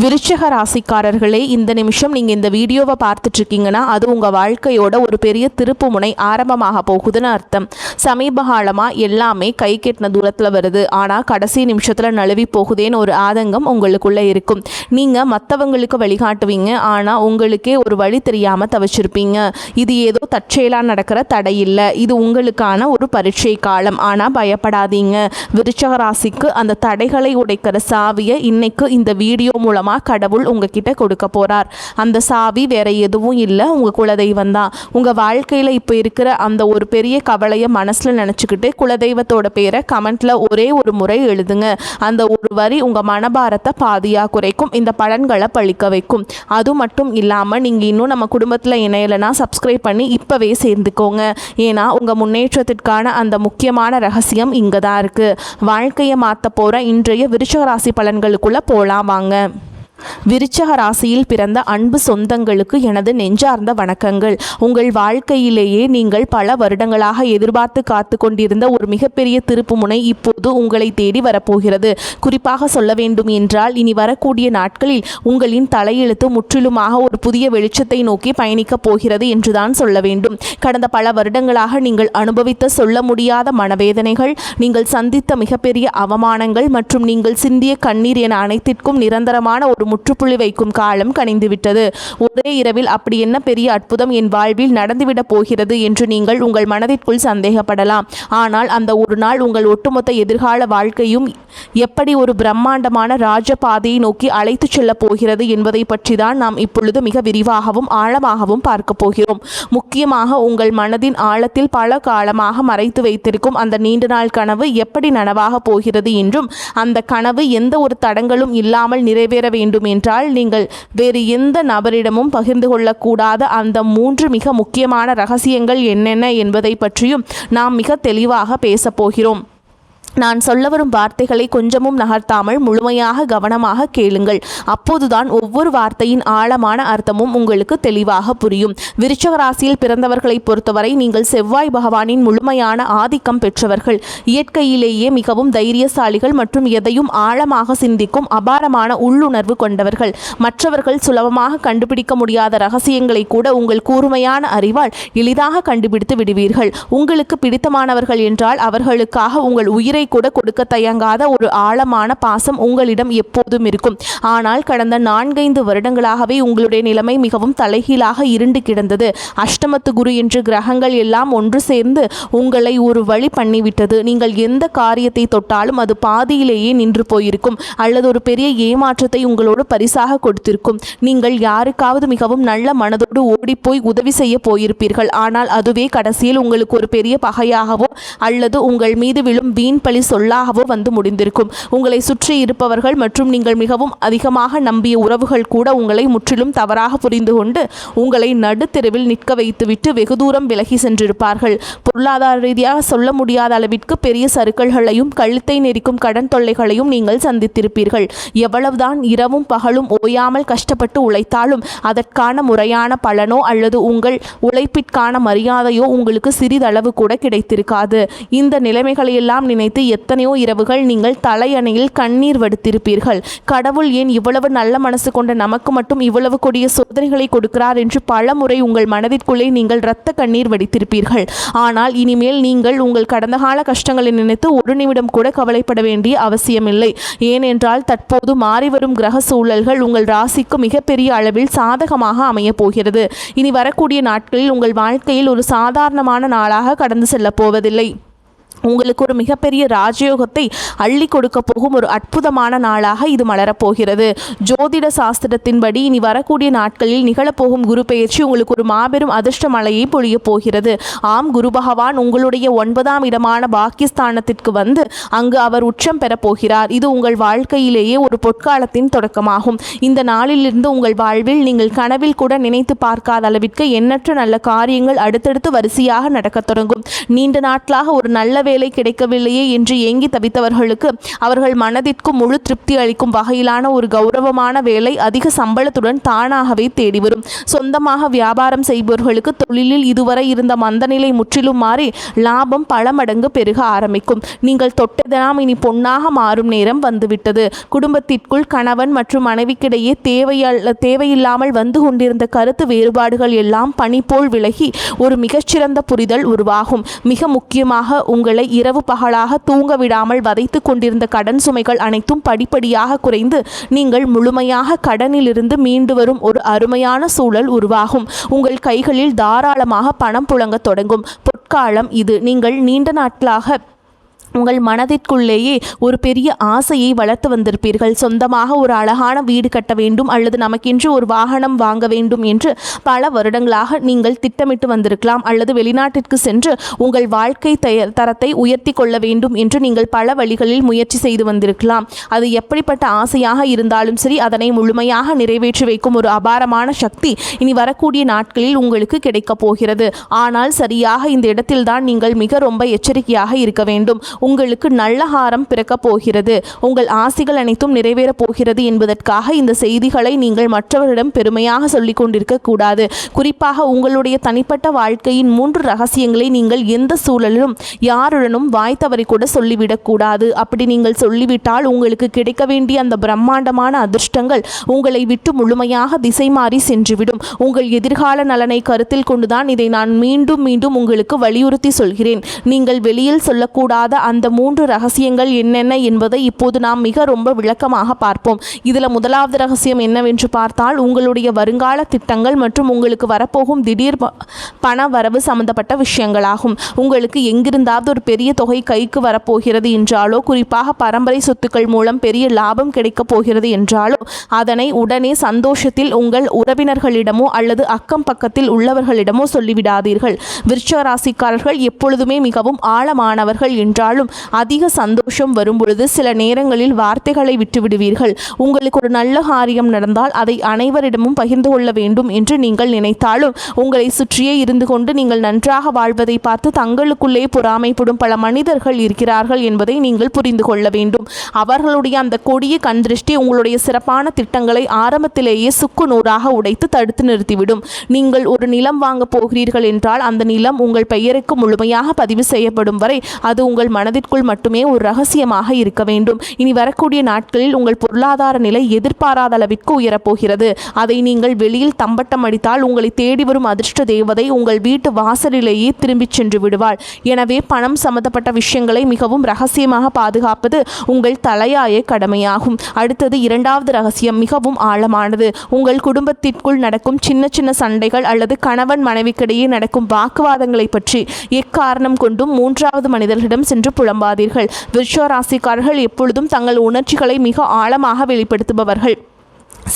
விருச்சிக ராசிக்காரர்களே, இந்த நிமிஷம் நீங்கள் இந்த வீடியோவை பார்த்துட்டு இருக்கீங்கன்னா அது உங்கள் வாழ்க்கையோட ஒரு பெரிய திருப்பு முனை ஆரம்பமாக போகுதுன்னு அர்த்தம். சமீப காலமாக எல்லாமே கை கெட்டின தூரத்தில் வருது, ஆனால் கடைசி நிமிஷத்தில் நழுவி போகுதேன்னு ஒரு ஆதங்கம் உங்களுக்குள்ளே இருக்கும். நீங்கள் மற்றவங்களுக்கு வழிகாட்டுவீங்க, ஆனால் உங்களுக்கே ஒரு வழி தெரியாமல் தவிச்சிருப்பீங்க. இது ஏதோ தற்செயலாக நடக்கிற தடை இல்லை, இது உங்களுக்கான ஒரு பரீட்சை காலம். ஆனால் பயப்படாதீங்க, விருச்சிக ராசிக்கு அந்த தடைகளை உடைக்கிற சாவியை இன்னைக்கு இந்த வீடியோ மூலமாக கடவுள் உங்ககிட்ட கொடுக்க போறார். அந்த சாவி வேற எதுவும் இல்லை, உங்க குலதெய்வம் தான். உங்க வாழ்க்கையில இப்போ இருக்கிற அந்த ஒரு பெரிய கவலையை மனசுல நினைச்சுக்கிட்டு குலதெய்வத்தோட பேரை கமெண்ட்ல ஒரே ஒரு முறை எழுதுங்க. அந்த ஒரு வரி உங்க மனபாரத்தை பாதியா குறைக்கும், இந்த பலன்களை பழிக்க வைக்கும். அது மட்டும் இல்லாம நீங்க இன்னும் நம்ம குடும்பத்துல இணையலைன்னா சப்ஸ்கிரைப் பண்ணி இப்பவே சேர்ந்துக்கோங்க. ஏன்னா உங்க முன்னேற்றத்திற்கான அந்த முக்கியமான ரகசியம் இங்க தான் இருக்கு. வாழ்க்கையை மாற்ற போற இன்றைய விருச்சிக ராசி பலன்களுக்குள்ள போலாம் வாங்க. விருச்சிக ராசியில் பிறந்த அன்பு சொந்தங்களுக்கு எனது நெஞ்சார்ந்த வணக்கங்கள். உங்கள் வாழ்க்கையிலேயே நீங்கள் பல வருடங்களாக எதிர்பார்த்து காத்து கொண்டிருந்த ஒரு மிகப்பெரிய திருப்புமுனை இப்போது உங்களை தேடி வரப்போகிறது. குறிப்பாக சொல்ல வேண்டும் என்றால், இனி வரக்கூடிய நாட்களில் உங்களின் தலையெழுத்து முற்றிலுமாக ஒரு புதிய வெளிச்சத்தை நோக்கி பயணிக்கப் போகிறது என்றுதான் சொல்ல வேண்டும். கடந்த பல வருடங்களாக நீங்கள் அனுபவித்த சொல்ல முடியாத மனவேதனைகள், நீங்கள் சந்தித்த மிகப்பெரிய அவமானங்கள் மற்றும் நீங்கள் சிந்திய கண்ணீர் என அனைத்திற்கும் நிரந்தரமான ஒரு முற்றுப்புள்ளி வைக்கும் காலம் கனிந்துவிட்டது. ஒரே இரவில் அப்படி என்ன பெரிய அற்புதம் என் வாழ்வில் நடந்துவிடப் போகிறது என்று நீங்கள் உங்கள் மனதிற்குள் சந்தேகப்படலாம். ஆனால் அந்த ஒரு நாள் உங்கள் ஒட்டுமொத்த எதிர்கால வாழ்க்கையும் எப்படி ஒரு பிரம்மாண்டமான ராஜபாதையை நோக்கி அழைத்து செல்ல போகிறது என்பதை பற்றி தான் நாம் இப்பொழுது மிக விரிவாகவும் ஆழமாகவும் பார்க்க போகிறோம். முக்கியமாக உங்கள் மனதின் ஆழத்தில் பல காலமாக மறைத்து வைத்திருக்கும் அந்த நீண்ட நாள் கனவு எப்படி நனவாக போகிறது என்றும், அந்த கனவு எந்த ஒரு தடங்களும் இல்லாமல் நிறைவேற வேண்டும் என்றால் நீங்கள் வேறு எந்த நபரிடமும் பகிர்ந்து கொள்ளக்கூடாத அந்த 3 மிக முக்கியமான ரகசியங்கள் என்னென்ன என்பதை பற்றியும் நாம் மிக தெளிவாக பேசப் போகிறோம். நான் சொல்ல வரும் வார்த்தைகளை கொஞ்சமும் நகர்த்தாமல் முழுமையாக கவனமாக கேளுங்கள். அப்போதுதான் ஒவ்வொரு வார்த்தையின் ஆழமான அர்த்தமும் உங்களுக்கு தெளிவாக புரியும். விருச்சிக ராசியில் பிறந்தவர்களை பொறுத்தவரை நீங்கள் செவ்வாய் பகவானின் முழுமையான ஆதிக்கம் பெற்றவர்கள். இயற்கையிலேயே மிகவும் தைரியசாலிகள் மற்றும் எதையும் ஆழமாக சிந்திக்கும் அபாரமான உள்ளுணர்வு கொண்டவர்கள். மற்றவர்கள் சுலபமாக கண்டுபிடிக்க முடியாத ரகசியங்களை கூட உங்கள் கூர்மையான அறிவால் எளிதாக கண்டுபிடித்து விடுவீர்கள். உங்களுக்கு பிடித்தமானவர்கள் என்றால் அவர்களுக்காக உங்கள் உயிரை கூட கொடுக்க தயங்காத ஒரு ஆழமான பாசம் உங்களிடம் எப்போதும் இருக்கும். ஆனால் கடந்த 4-5 வருடங்களாகவே உங்களுடைய நிலைமை மிகவும் தலைகீழாக இருண்டு கிடந்தது. அஷ்டமத்து குரு என்று கிரகங்கள் எல்லாம் ஒன்று சேர்ந்து உங்களை ஒரு வழி பண்ணிவிட்டது. நீங்கள் எந்த காரியத்தை தொட்டாலும் அது பாதியிலேயே நின்று போயிருக்கும், அல்லது ஒரு பெரிய ஏமாற்றத்தை உங்களோடு பரிசாக கொடுத்திருக்கும். நீங்கள் யாருக்காவது மிகவும் நல்ல மனதோடு ஓடிப்போய் உதவி செய்ய போயிருப்பீர்கள், ஆனால் அதுவே கடைசியில் உங்களுக்கு ஒரு பெரிய பகையாகவோ அல்லது உங்கள் மீது விழும் வீண் பழி சொல்லாகவோ வந்து முடிந்திருக்கும். உங்களை சுற்றி இருப்பவர்கள் மற்றும் நீங்கள் மிகவும் அதிகமாக நம்பிய உறவுகள் கூட உங்களை முற்றிலும் தவறாக புரிந்து கொண்டு உங்களை நடுத்தெருவில் நிற்க வைத்துவிட்டு வெகு தூரம் விலகி சென்றிருப்பார்கள். பொருளாதார ரீதியாக சொல்ல முடியாத அளவிற்கு பெரிய சறுக்கல்களையும் கழுத்தை நெரிக்கும் கடன் தொல்லைகளையும் நீங்கள் சந்தித்திருப்பீர்கள். எவ்வளவுதான் இரவும் பகலும் ஓயாமல் கஷ்டப்பட்டு உழைத்தாலும் அதற்கான முறையான பலனோ அல்லது உங்கள் உழைப்பிற்கான மரியாதையோ உங்களுக்கு சிறிதளவு கூட கிடைத்திருக்காது. இந்த நிலைமைகளையெல்லாம் நினைத்து எத்தனையோ இரவுகள் நீங்கள் தலையணையில் கண்ணீர் வடித்திருப்பீர்கள். கடவுள் ஏன் இவ்வளவு நல்ல மனசு கொண்ட நமக்கு மட்டும் இவ்வளவு கொடிய சோதனைகளை கொடுக்கிறார் என்று பல முறை உங்கள் மனதிற்குள்ளே நீங்கள் இரத்த கண்ணீர் வடித்திருப்பீர்கள். ஆனால் இனிமேல் நீங்கள் உங்கள் கடந்த கால கஷ்டங்களை நினைத்து ஒரு நிமிடம் கூட கவலைப்பட வேண்டிய அவசியமில்லை. ஏனென்றால் தற்போது மாறிவரும் கிரக சூழல்கள் உங்கள் ராசிக்கு மிகப்பெரிய அளவில் சாதகமாக அமையப் போகிறது. இனி வரக்கூடிய நாட்களில் உங்கள் வாழ்க்கையில் ஒரு சாதாரணமான நாளாக கடந்து செல்லப் போவதில்லை. உங்களுக்கு ஒரு மிகப்பெரிய ராஜயோகத்தை அள்ளி கொடுக்க போகும் ஒரு அற்புதமான நாளாக இது மலரப்போகிறது. ஜோதிட சாஸ்திரத்தின்படி இனி வரக்கூடிய நாட்களில் நிகழப்போகும் குரு பெயர்ச்சி உங்களுக்கு ஒரு மாபெரும் அதிர்ஷ்ட மழையை பொழிய போகிறது. ஆம், குரு பகவான் உங்களுடைய 9ஆம் இடமான பாக்கியஸ்தானத்திற்கு வந்து அங்கு அவர் உச்சம் பெறப்போகிறார். இது உங்கள் வாழ்க்கையிலேயே ஒரு பொற்காலத்தின் தொடக்கமாகும். இந்த நாளிலிருந்து உங்கள் வாழ்வில் நீங்கள் கனவில் கூட நினைத்து பார்க்காத அளவிற்கு எண்ணற்ற நல்ல காரியங்கள் அடுத்தடுத்து வரிசையாக நடக்கத் தொடங்கும். நீண்ட நாட்களாக ஒரு நல்ல வேலை கிடைக்கவில்லையே என்று ஏங்கி தவித்தவர்களுக்கு அவர்கள் மனதிற்கு முழு திருப்தி அளிக்கும் வகையிலான ஒரு கௌரவமான வேலை அதிக சம்பளத்துடன் தானாகவே தேடி வரும். சொந்தமாக வியாபாரம் செய்பவர்களுக்கு தொழிலில் இதுவரை இருந்த மந்தநிலை முற்றிலும் மாறி லாபம் பல மடங்கு பெருக ஆரம்பிக்கும். நீங்கள் தொட்டதெல்லாம் இனி பொன்னாக மாறும் நேரம் வந்துவிட்டது. குடும்பத்திற்குள் கணவன் மற்றும் மனைவிக்கிடையே தேவையில்லாமல் வந்து கொண்டிருந்த கருத்து வேறுபாடுகள் எல்லாம் பனி போல் விலகி ஒரு மிகச்சிறந்த புரிதல் உருவாகும். மிக முக்கியமாக உங்களை இரவு பகலாக தூங்க விடாமல் வதைத்து கொண்டிருந்த கடன் சுமைகள் அனைத்தும் படிப்படியாக குறைந்து நீங்கள் முழுமையாக கடனிலிருந்து மீண்டு வரும் ஒரு அருமையான சூழல் உருவாகும். உங்கள் கைகளில் தாராளமாக பணம் புழங்க தொடங்கும் பொற்காலம் இது. நீங்கள் நீண்ட நாட்களாக உங்கள் மனதிற்குள்ளேயே ஒரு பெரிய ஆசையை வளர்த்து வந்திருப்பீர்கள். சொந்தமாக ஒரு அழகான வீடு கட்ட வேண்டும் அல்லது நமக்கென்று ஒரு வாகனம் வாங்க வேண்டும் என்று பல வருடங்களாக நீங்கள் திட்டமிட்டு வந்திருக்கலாம். அல்லது வெளிநாட்டிற்கு சென்று உங்கள் வாழ்க்கை தரத்தை உயர்த்தி கொள்ள வேண்டும் என்று நீங்கள் பல வழிகளில் முயற்சி செய்து வந்திருக்கலாம். அது எப்படிப்பட்ட ஆசையாக இருந்தாலும் சரி, அதனை முழுமையாக நிறைவேற்றி வைக்கும் ஒரு அபாரமான சக்தி இனி வரக்கூடிய நாட்களில் உங்களுக்கு கிடைக்கப் போகிறது. ஆனால் சரியாக இந்த இடத்தில்தான் நீங்கள் மிக ரொம்ப எச்சரிக்கையாக இருக்க வேண்டும். உங்களுக்கு நல்ல ஹாரம் பிறக்கப் போகிறது. உங்கள் ஆசைகள் அனைத்தும் நிறைவேறப் போகிறது என்பதற்காக இந்த செய்திகளை நீங்கள் மற்றவரிடம் பெருமையாக சொல்லிக் கொண்டிருக்க கூடாது. குறிப்பாக உங்களுடைய தனிப்பட்ட வாழ்க்கையின் 3 ரகசியங்களை நீங்கள் எந்த சூழலிலும் யாருடனும் வாய் தவறி கூட சொல்லிவிடக்கூடாது. அப்படி நீங்கள் சொல்லிவிட்டால் உங்களுக்கு கிடைக்க வேண்டிய அந்த பிரம்மாண்டமான அதிர்ஷ்டங்கள் உங்களை விட்டு முழுமையாக திசை மாறி சென்றுவிடும். உங்கள் எதிர்கால நலனை கருத்தில் கொண்டுதான் இதை நான் மீண்டும் மீண்டும் உங்களுக்கு வலியுறுத்தி சொல்கிறேன். நீங்கள் வெளியில் சொல்லக்கூடாத அந்த 3 ரகசியங்கள் என்னென்ன என்பதை இப்போது நாம் மிக ரொம்ப விளக்கமாக பார்ப்போம். இதில் முதலாவது ரகசியம் என்னவென்று பார்த்தால், உங்களுடைய வருங்கால திட்டங்கள் மற்றும் உங்களுக்கு வரப்போகும் திடீர் பண வரவு சம்பந்தப்பட்ட விஷயங்களாகும். உங்களுக்கு எங்கிருந்தாவது ஒரு பெரிய தொகை கைக்கு வரப்போகிறது என்றாலோ, குறிப்பாக பரம்பரை சொத்துக்கள் மூலம் பெரிய லாபம் கிடைக்கப் போகிறது என்றாலோ, அதனை உடனே சந்தோஷத்தில் உங்கள் உறவினர்களிடமோ அல்லது அக்கம் பக்கத்தில் உள்ளவர்களிடமோ சொல்லிவிடாதீர்கள். விருச்சிக ராசிக்காரர்கள் எப்பொழுதுமே மிகவும் ஆழமானவர்கள் என்றாலும் அதிக சந்தோஷம் வரும்பொழுது சில நேரங்களில் வார்த்தைகளை விட்டுவிடுவீர்கள். உங்களுக்கு ஒரு நல்ல காரியம் நடந்தால் அதை அனைவரிடமும் பகிர்ந்து கொள்ள வேண்டும் என்று நீங்கள் நினைத்தாலும் உங்களை சுற்றியே இருந்து கொண்டு நீங்கள் நன்றாக வாழ்வதை பார்த்து தங்களுக்குள்ளே பொறாமைப்படும் பல மனிதர்கள் இருக்கிறார்கள் என்பதை நீங்கள் புரிந்து கொள்ள வேண்டும். அவர்களுடைய அந்த கொடிய கண் திருஷ்டி உங்களுடைய சிறப்பான திட்டங்களை ஆரம்பத்திலேயே சுக்கு நூறாக உடைத்து தடுத்து நிறுத்திவிடும். நீங்கள் ஒரு நிலம் வாங்க போகிறீர்கள் என்றால் அந்த நிலம் உங்கள் பெயருக்கு முழுமையாக பதிவு செய்யப்படும் வரை அது உங்கள் மனதிற்குள் மட்டுமே ஒரு ரகசியமாக இருக்க வேண்டும். இனி வரக்கூடிய நாட்களில் உங்கள் பொருளாதார நிலை எதிர்பாராத அளவிற்கு உயரப்போகிறது. அதை நீங்கள் வெளியில் தம்பட்டம் அடித்தால் உங்களை தேடி வரும் அதிர்ஷ்ட தேவதை உங்கள் வீட்டு வாசலிலேயே திரும்பிச் சென்று விடுவாள். எனவே பணம் சம்பந்தப்பட்ட விஷயங்களை மிகவும் ரகசியமாக பாதுகாப்பது உங்கள் தலையாய கடமையாகும். அடுத்தது இரண்டாவது ரகசியம் மிகவும் ஆழமானது. உங்கள் குடும்பத்திற்குள் நடக்கும் சின்ன சின்ன சண்டைகள் அல்லது கணவன் மனைவிக்கிடையே நடக்கும் வாக்குவாதங்களை பற்றி எக்காரணம் கொண்டும் 3வது மனிதர்களிடம் சென்று புலம்பாதீர்கள். விருச்சிக ராசிக்காரர்கள் எப்பொழுதும் தங்கள் உணர்ச்சிகளை மிக ஆழமாக வெளிப்படுத்துபவர்கள்.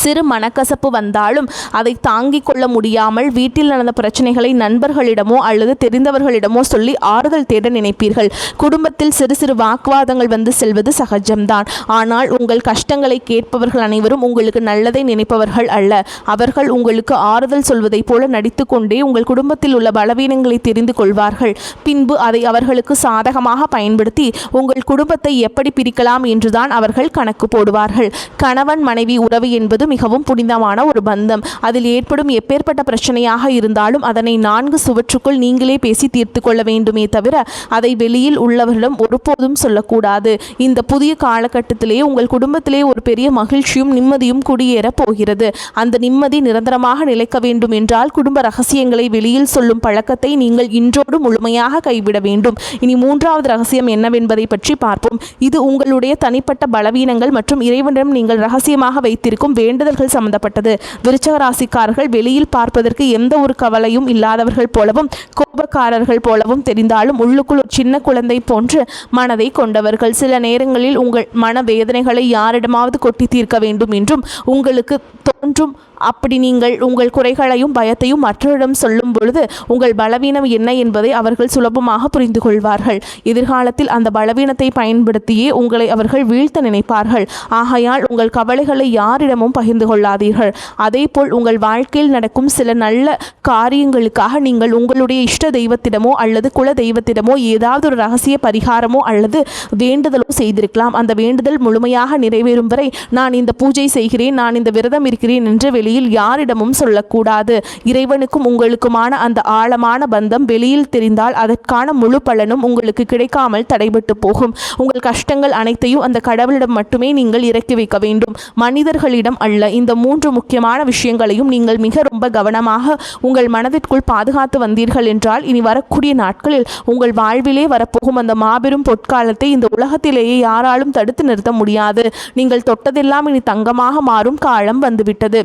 சிறு மனக்கசப்பு வந்தாலும் அதை தாங்கிக் கொள்ள முடியாமல் வீட்டில் நடந்த பிரச்சனைகளை நண்பர்களிடமோ அல்லது தெரிந்தவர்களிடமோ சொல்லி ஆறுதல் தேட நினைப்பீர்கள். குடும்பத்தில் சிறு சிறு வாக்குவாதங்கள் வந்து செல்வது சகஜம்தான். ஆனால் உங்கள் கஷ்டங்களை கேட்பவர்கள் அனைவரும் உங்களுக்கு நல்லதை நினைப்பவர்கள் அல்ல. அவர்கள் உங்களுக்கு ஆறுதல் சொல்வதைப் போல நடித்து கொண்டே உங்கள் குடும்பத்தில் உள்ள பலவீனங்களை தெரிந்து கொள்வார்கள். பின்பு அதை அவர்களுக்கு சாதகமாக பயன்படுத்தி உங்கள் குடும்பத்தை எப்படி பிரிக்கலாம் என்றுதான் அவர்கள் கணக்கு போடுவார்கள். கணவன் மனைவி உறவு என்பது மிகவும் புனிதமான ஒரு பந்தம். அதில் ஏற்படும் எப்பேற்பட்ட பிரச்சனையாக இருந்தாலும் அதனை 4 சுவற்றுக்குள் நீங்களே பேசி தீர்த்து கொள்ள வேண்டுமே தவிர அதை வெளியில் உள்ளவர்களிடம் ஒருபோதும் சொல்லக்கூடாது. இந்த புதிய காலகட்டத்திலேயே உங்கள் குடும்பத்திலே ஒரு பெரிய மகிழ்ச்சியும் நிம்மதியும் குடியேற போகிறது. அந்த நிம்மதி நிரந்தரமாக நிலைக்க வேண்டும் என்றால் குடும்ப ரகசியங்களை வெளியில் சொல்லும் பழக்கத்தை நீங்கள் இன்றோடு முழுமையாக கைவிட வேண்டும். இனி 3வது ரகசியம் என்னவென்பதை பற்றி பார்ப்போம். இது உங்களுடைய தனிப்பட்ட பலவீனங்கள் மற்றும் இறைவனிடம் நீங்கள் ரகசியமாக வைத்திருக்கும் வேண்டுதல்கள் சம்பந்தப்பட்டது. விருச்சிக ராசிக்காரர்கள் வெளியில் பார்ப்பதற்கு எந்த ஒரு கவலையும் இல்லாதவர்கள் போலவும் கோபக்காரர்கள் போலவும் தெரிந்தாலும் உள்ளுக்குள் ஒரு சின்ன குழந்தை போன்று மனதை கொண்டவர்கள். சில நேரங்களில் உங்கள் மன வேதனைகளை யாரிடமாவது கொட்டி தீர்க்க வேண்டும் என்றும் உங்களுக்கு ஒன்றும் அப்படி நீங்கள் உங்கள் குறைகளையும் பயத்தையும் மற்றவரிடம் சொல்லும் பொழுது உங்கள் பலவீனம் என்ன என்பதை அவர்கள் சுலபமாக புரிந்து கொள்வார்கள். எதிர்காலத்தில் அந்த பலவீனத்தை பயன்படுத்தியே உங்களை அவர்கள் வீழ்த்த நினைப்பார்கள். ஆகையால் உங்கள் கவலைகளை யாரிடமும் பகிர்ந்து கொள்ளாதீர்கள். அதேபோல் உங்கள் வாழ்க்கையில் நடக்கும் சில நல்ல காரியங்களுக்காக நீங்கள் உங்களுடைய இஷ்ட தெய்வத்திடமோ அல்லது குல தெய்வத்திடமோ ஏதாவது ஒரு ரகசிய பரிகாரமோ அல்லது வேண்டுதலோ செய்திருக்கலாம். அந்த வேண்டுதல் முழுமையாக நிறைவேறும் வரை நான் இந்த பூஜை செய்கிறேன், நான் இந்த விரதம் இருக்கிறேன் என்று வெளியில் யாரிடமும் சொல்லக்கூடாது. இறைவனுக்கும் உங்களுக்குமான அந்த ஆழமான பந்தம் வெளியில் தெரிந்தால் அதற்கான முழு பலனும் உங்களுக்கு கிடைக்காமல் தடைபட்டு போகும். உங்கள் கஷ்டங்கள் அனைத்தையும் அந்த கடவுளிடம் மட்டுமே நீங்கள் இறக்கி வைக்க வேண்டும், மனிதர்களிடம் அல்ல. இந்த 3 முக்கியமான விஷயங்களையும் நீங்கள் மிக ரொம்ப கவனமாக உங்கள் மனதிற்குள் பாதுகாத்து வந்தீர்கள் என்றால் இனி வரக்கூடிய நாட்களில் உங்கள் வாழ்விலே வரப்போகும் அந்த மாபெரும் பொற்காலத்தை இந்த உலகத்திலேயே யாராலும் தடுத்து நிறுத்த முடியாது. நீங்கள் தொட்டதெல்லாம் இனி தங்கமாக மாறும் காலம் வந்துவிட்டது.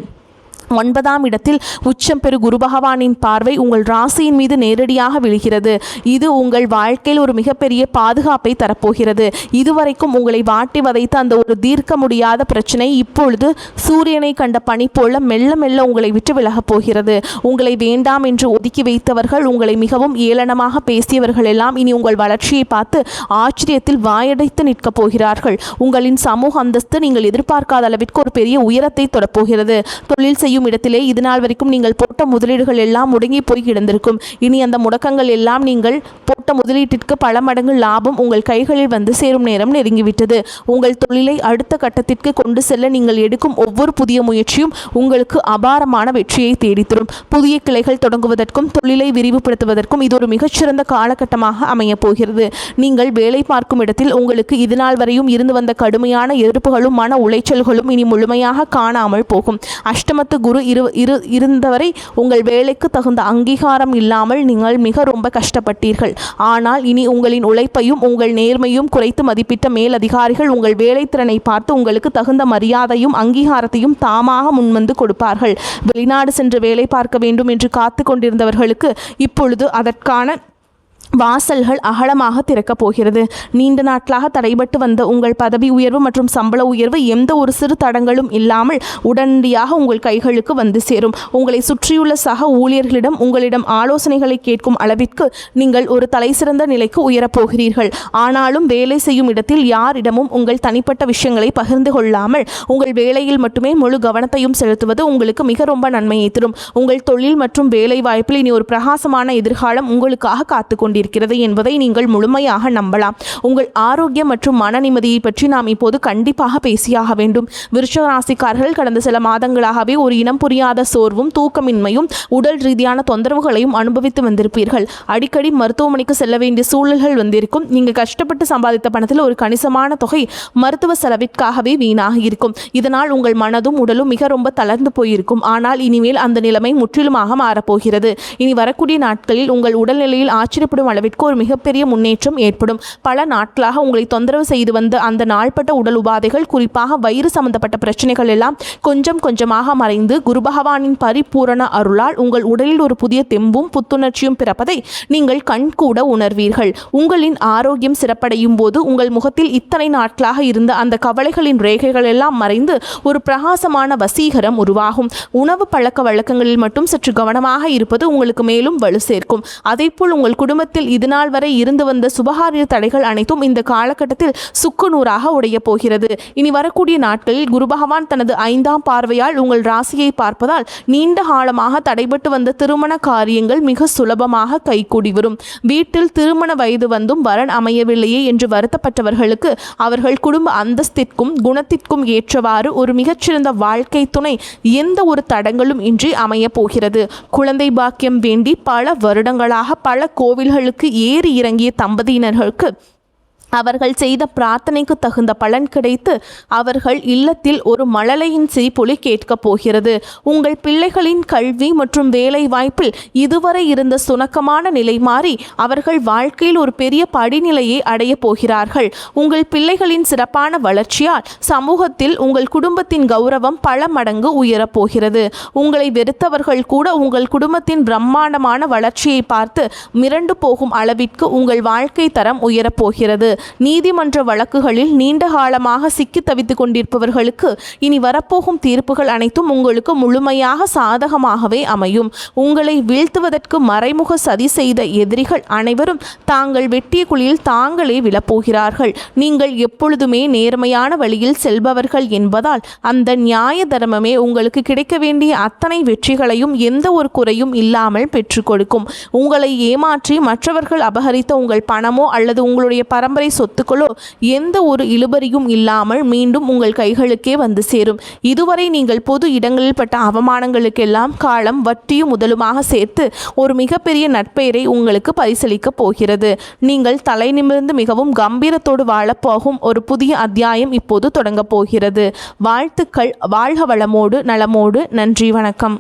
9ஆம் இடத்தில் உச்சம் பெறு குரு பகவானின் பார்வை உங்கள் ராசியின் மீது நேரடியாக விழுகிறது. இது உங்கள் வாழ்க்கையில் ஒரு மிகப்பெரிய பாதுகாப்பை தரப்போகிறது. இதுவரைக்கும் உங்களை வாட்டி வதைத்த அந்த ஒரு தீர்க்க முடியாத பிரச்சனை இப்பொழுது சூரியனை கண்ட பனி போல மெல்ல மெல்ல உங்களை விட்டு விலகப் போகிறது. உங்களை வேண்டாம் என்று ஒதுக்கி வைத்தவர்கள், உங்களை மிகவும் ஏளனமாக பேசியவர்கள் எல்லாம் இனி உங்கள் வளர்ச்சியை பார்த்து ஆச்சரியத்தில் வாயடைத்து நிற்கப் போகிறார்கள். உங்களின் சமூக அந்தஸ்து நீங்கள் எதிர்பார்க்காத அளவிற்கு ஒரு பெரிய உயரத்தை தொடப்போகிறது. தொழில் செய்யும் இடத்திலே இதுநாள் வரைக்கும் நீங்கள் போட்ட முதலீடுகள் எல்லாம் முடங்கி போய் கிடந்திருக்கும். இனி அந்த முடக்கங்கள் எல்லாம் நீங்கள் போட்ட முதலீட்டிற்கு பல மடங்கு லாபம் உங்கள் கைகளில் வந்து சேரும் நேரம் நெருங்கிவிட்டது. உங்கள் தொழிலை அடுத்த கட்டத்திற்கு கொண்டு செல்ல நீங்கள் எடுக்கும் ஒவ்வொரு புதிய முயற்சியும் உங்களுக்கு அபாரமான வெற்றியை தேடித்தரும். புதிய கிளைகள் தொடங்குவதற்கும் தொழிலை விரிவுபடுத்துவதற்கும் இது ஒரு மிகச்சிறந்த காலகட்டமாக அமையப் போகிறது. நீங்கள் வேலை பார்க்கும் இடத்தில் உங்களுக்கு இதுநாள் வரையும் இருந்து வந்த கடுமையான எதிர்ப்புகளும் மன உளைச்சல்களும் இனி முழுமையாக காணாமல் போகும். அஷ்டமத்து குரு இருந்தவரை உங்கள் வேலைக்கு தகுந்த அங்கீகாரம் இல்லாமல் நீங்கள் மிக ரொம்ப கஷ்டப்பட்டீர்கள். ஆனால் இனி உங்களின் உழைப்பையும் உங்கள் நேர்மையும் குறைத்து மதிப்பிட்ட மேல் அதிகாரிகள் உங்கள் வேலைத்திறனை பார்த்து உங்களுக்கு தகுந்த மரியாதையும் அங்கீகாரத்தையும் தாமாக முன்வந்து கொடுப்பார்கள். வெளிநாடு சென்று வேலை பார்க்க வேண்டும் என்று காத்து கொண்டிருந்தவர்களுக்கு இப்பொழுது அதற்கான வாசல்கள் அகலமாக திறக்கப் போகிறது. நீண்ட நாட்களாக தடைபட்டு வந்த உங்கள் பதவி உயர்வு மற்றும் சம்பள உயர்வு எந்த ஒரு சிறு தடங்களும் இல்லாமல் உடனடியாக உங்கள் கைகளுக்கு வந்து சேரும். உங்களை சுற்றியுள்ள சக ஊழியர்களிடம் உங்களிடம் ஆலோசனைகளை கேட்கும் அளவிற்கு நீங்கள் ஒரு தலைசிறந்த நிலைக்கு உயரப்போகிறீர்கள். ஆனாலும் வேலை செய்யும் இடத்தில் யாரிடமும் உங்கள் தனிப்பட்ட விஷயங்களை பகிர்ந்து கொள்ளாமல் உங்கள் வேலையில் மட்டுமே முழு கவனத்தையும் செலுத்துவது உங்களுக்கு மிக ரொம்ப நன்மையை தரும். உங்கள் தொழில் மற்றும் வேலை வாய்ப்பில் இனி ஒரு பிரகாசமான எதிர்காலம் உங்களுக்காக காத்துக்கொண்டு இருக்கிறது என்பதை நீங்கள் முழுமையாக நம்பலாம். உங்கள் ஆரோக்கியம் மற்றும் மன நிம்மதியை பற்றி நாம் இப்போது கண்டிப்பாக பேசியாக வேண்டும். விருச்சிக ராசிக்காரர்கள் கடந்த சில மாதங்களாகவே ஒரு இனம் புரியாத சோர்வும் தூக்கமின்மையும் உடல் ரீதியான தொந்தரவுகளையும் அனுபவித்து வந்திருப்பீர்கள். அடிக்கடி மருத்துவமனைக்கு செல்ல வேண்டிய சூழல்கள் வந்திருக்கும். நீங்கள் கஷ்டப்பட்டு சம்பாதித்த பணத்தில் ஒரு கணிசமான தொகை மருத்துவ செலவிற்காகவே வீணாக இருக்கும். இதனால் உங்கள் மனதும் உடலும் மிக ரொம்ப தளர்ந்து போயிருக்கும். ஆனால் இனிமேல் அந்த நிலைமை முற்றிலுமாக மாறப்போகிறது. இனி வரக்கூடிய நாட்களில் உங்கள் உடல்நிலையில் ஆச்சரியப்படும் அளவிற்கு ஒரு மிகப்பெரிய முன்னேற்றம் ஏற்படும். பல நாட்களாக உங்களை தொந்தரவு செய்து வந்த அந்த நாள்பட்ட உடல் உபாதைகள், குறிப்பாக வயிறு சம்பந்தப்பட்ட பிரச்சனைகள் எல்லாம் கொஞ்சம் கொஞ்சமாக மறைந்து குரு பகவானின் பரிபூரண அருளால் உங்கள் உடலில் ஒரு புதிய தெம்பும் புத்துணர்ச்சியும் பிறப்பதை நீங்கள் கண்கூட உணர்வீர்கள். உங்களின் ஆரோக்கியம் சிறப்படையும் போது உங்கள் முகத்தில் இத்தனை நாட்களாக இருந்த அந்த கவலைகளின் ரேகைகள் எல்லாம் மறைந்து ஒரு பிரகாசமான வசீகரம் உருவாகும். உணவு பழக்க வழக்கங்களில் மட்டும் சற்று கவனமாக இருப்பது உங்களுக்கு மேலும் வலு சேர்க்கும். அதேபோல் உங்கள் குடும்பத்தில் இதுநாள் வரை இருந்து வந்த சுபகாரிய தடைகள் அனைத்தும் இந்த காலகட்டத்தில் சுக்குநூறாக உடைய போகிறது. இனி வரக்கூடிய நாட்களில் குரு பகவான் தனது 5ஆம் பார்வையால் உங்கள் ராசியை பார்ப்பதால் நீண்ட காலமாக தடைபட்டு வந்த திருமண காரியங்கள் மிக சுலபமாக கைகூடி வரும். வீட்டில் திருமண வயது வந்தும் வரன் அமையவில்லையே என்று வருத்தப்பட்டவர்களுக்கு அவர்கள் குடும்ப அந்தஸ்திற்கும் குணத்திற்கும் ஏற்றவாறு ஒரு மிகச்சிறந்த வாழ்க்கை துணை எந்த ஒரு தடங்களும் இன்றி அமைய போகிறது. குழந்தை பாக்கியம் வேண்டி பல வருடங்களாக பல கோவில்களுக்கு ஏறி இறங்கிய தம்பதியினர்களுக்கு அவர்கள் செய்த பிரார்த்தனைக்கு தகுந்த பலன் கிடைத்து அவர்கள் இல்லத்தில் ஒரு மழலையின் சிரிப்பொலி கேட்கப் போகிறது. உங்கள் பிள்ளைகளின் கல்வி மற்றும் வேலை வாய்ப்பில் இதுவரை இருந்த சுணக்கமான நிலை மாறி அவர்கள் வாழ்க்கையில் ஒரு பெரிய படிநிலையை அடைய போகிறார்கள். உங்கள் பிள்ளைகளின் சிறப்பான வளர்ச்சியால் சமூகத்தில் உங்கள் குடும்பத்தின் கௌரவம் பல மடங்கு உயரப்போகிறது. உங்களை வெறுத்தவர்கள் கூட உங்கள் குடும்பத்தின் பிரம்மாண்டமான வளர்ச்சியை பார்த்து மிரண்டு போகும் அளவிற்கு உங்கள் வாழ்க்கை தரம் உயரப்போகிறது. நீதிமன்ற வழக்குகளில் நீண்ட காலமாக சிக்கி தவித்துக் கொண்டிருப்பவர்களுக்கு இனி வரப்போகும் தீர்ப்புகள் அனைத்தும் உங்களுக்கு முழுமையாக சாதகமாகவே அமையும். உங்களை வீழ்த்துவதற்கு மறைமுக சதி செய்த எதிரிகள் அனைவரும் தாங்கள் வெட்டிய குழியில் தாங்களே விழப்போகிறார்கள். நீங்கள் எப்பொழுதுமே நேர்மையான வழியில் செல்பவர்கள் என்பதால் அந்த நியாய தர்மமே உங்களுக்கு கிடைக்க வேண்டிய அத்தனை வெற்றிகளையும் எந்த ஒரு குறையும் இல்லாமல் பெற்றுக் கொடுக்கும். உங்களை ஏமாற்றி மற்றவர்கள் அபகரித்த உங்கள் பணமோ அல்லது உங்களுடைய பரம்பரை சொத்துக்களோ எந்த ஒரு இழுபறியும் இல்லாமல் மீண்டும் உங்கள் கைகளுக்கே வந்து சேரும். இதுவரை நீங்கள் பொது இடங்களில் பட்ட அவமானங்களுக்கெல்லாம் காலம் வட்டியும் முதலுமாக சேர்த்து ஒரு மிகப்பெரிய நற்பெயரை உங்களுக்கு பரிசளிக்கப் போகிறது. நீங்கள் தலை நிமிர்ந்து மிகவும் கம்பீரத்தோடு வாழப்போகும் ஒரு புதிய அத்தியாயம் இப்போது தொடங்கப் போகிறது. வாழ்த்துக்கள். வாழ்க வளமோடு நலமோடு. நன்றி, வணக்கம்.